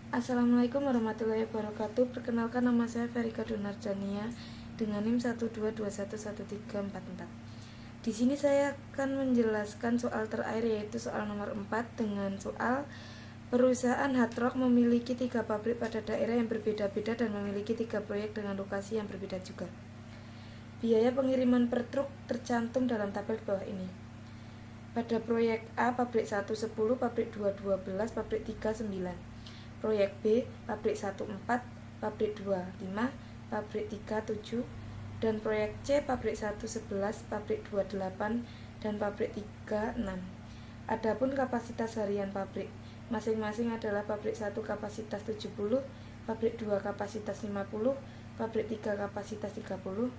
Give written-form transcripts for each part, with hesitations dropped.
Assalamualaikum warahmatullahi wabarakatuh. Perkenalkan, nama saya Ferika Donarjania dengan NIM 122211344. Di sini saya akan menjelaskan soal terakhir, yaitu soal nomor 4 dengan soal perusahaan Hard Rock memiliki 3 pabrik pada daerah yang berbeda-beda dan memiliki 3 proyek dengan lokasi yang berbeda juga. Biaya pengiriman per truk tercantum dalam tabel di bawah ini. Pada proyek A, pabrik 1 10, pabrik 2 12, pabrik 3 9. Proyek B, pabrik 1 4, pabrik 2 5, pabrik 3 7, dan proyek C, pabrik 1 11, pabrik 2 8, dan pabrik 3 6. Adapun kapasitas harian pabrik masing-masing adalah pabrik 1 kapasitas 70, pabrik 2 kapasitas 50, pabrik 3 kapasitas 30.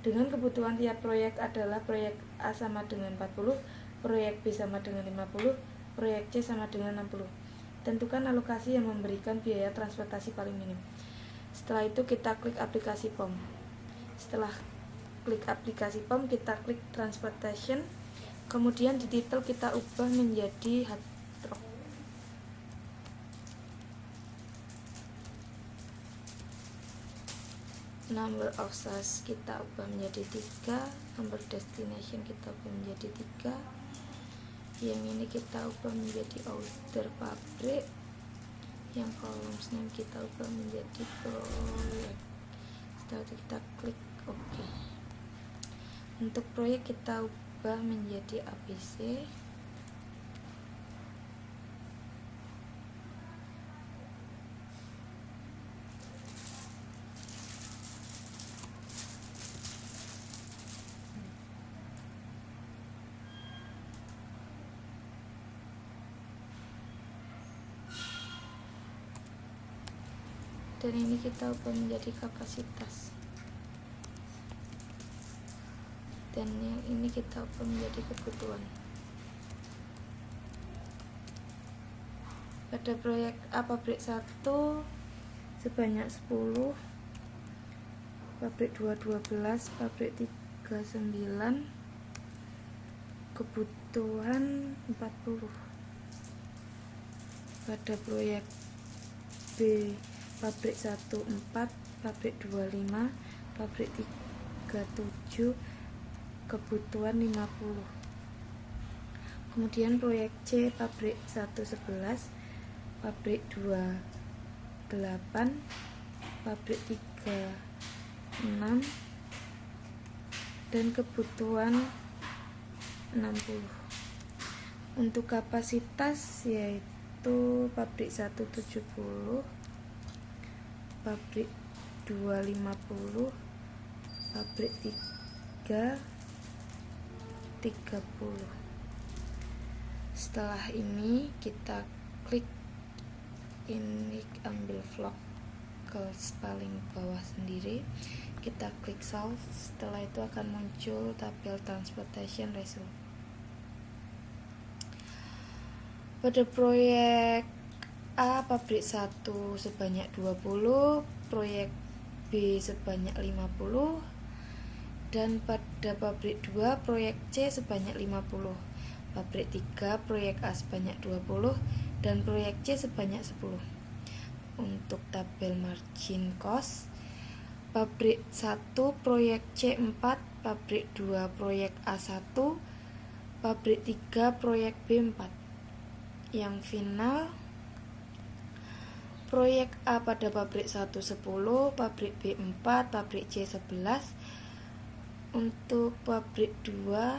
Dengan kebutuhan tiap proyek adalah proyek A sama dengan 40, proyek B sama dengan 50, proyek C sama dengan 60. Tentukan alokasi yang memberikan biaya transportasi paling minim. Setelah itu kita klik aplikasi POM. Setelah klik aplikasi POM, kita klik Transportation. Kemudian di titel kita ubah menjadi Hard Rock. Number of source kita ubah menjadi 3. Number destination kita ubah menjadi 3. Yang ini kita ubah menjadi order pabrik, yang columns name kita ubah menjadi proyek. Setelah itu kita klik OK. Untuk proyek kita ubah menjadi ABC. Dan ini kita ubah menjadi kapasitas, dan yang ini kita ubah menjadi kebutuhan. Pada proyek A, pabrik 1 sebanyak 10, pabrik 2 12, pabrik 3 9, kebutuhan 40. Pada proyek B, pabrik 1 4, pabrik 2 5, pabrik 3 7, kebutuhan 50. Kemudian proyek C, pabrik 1 11, pabrik 2 8, pabrik 3 6, dan kebutuhan 60. Untuk kapasitas yaitu pabrik 1 70, pabrik 2 50, pabrik 3 30. Setelah ini kita klik ini, ambil vlog ke paling bawah sendiri, kita klik solve. Setelah itu akan muncul tabel transportation result. Pada proyek A, pabrik 1 sebanyak 20, proyek B sebanyak 50, dan pada pabrik 2, proyek C sebanyak 50, pabrik 3, proyek A sebanyak 20, dan proyek C sebanyak 10. Untuk tabel margin cost, pabrik 1 proyek C 4, pabrik 2 proyek A 1, pabrik 3 proyek B 4. Yang final, proyek A pada pabrik 1 10, pabrik B 4, pabrik C 11. Untuk pabrik 2,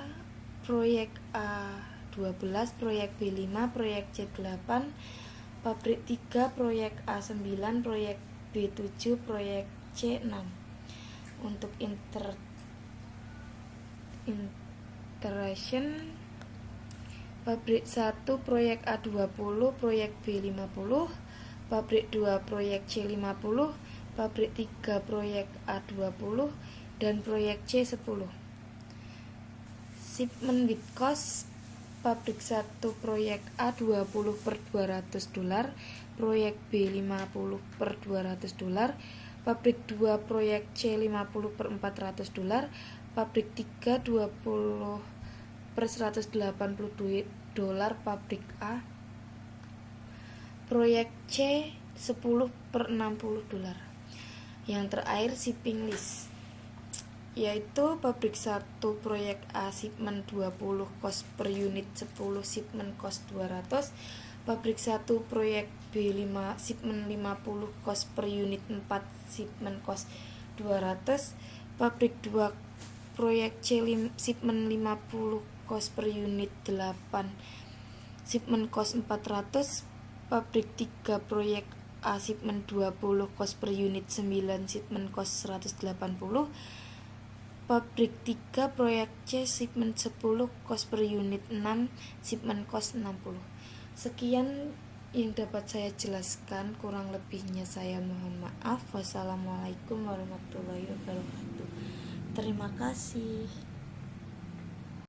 proyek A 12, proyek B 5, proyek C 8, pabrik 3, proyek A 9, proyek B 7, proyek C 6. Untuk interaction, pabrik 1 proyek A 20, proyek B 50, pabrik 2 proyek C 50, pabrik 3 proyek A 20, dan proyek C 10. Shipment with cost, pabrik 1 proyek A 20 per $200, proyek B 50 per $200, pabrik 2 proyek C 50 per $400, pabrik 3 20 per $180 pabrik A, proyek C $10/60. Yang terakhir shipping list, yaitu pabrik 1 proyek A shipment 20 cost per unit 10 shipment cost 200, pabrik 1 proyek B 5 shipment 50 cost per unit 4 shipment cost 200, pabrik 2 proyek C shipment 50 cost per unit 8 shipment cost 400, pabrik 3 proyek A shipment 20 cost per unit 9 shipment cost 180, pabrik 3 proyek C shipment 10 cost per unit 6 shipment cost 60. Sekian yang dapat saya jelaskan, kurang lebihnya saya mohon maaf. Wassalamualaikum warahmatullahi wabarakatuh. Terima kasih.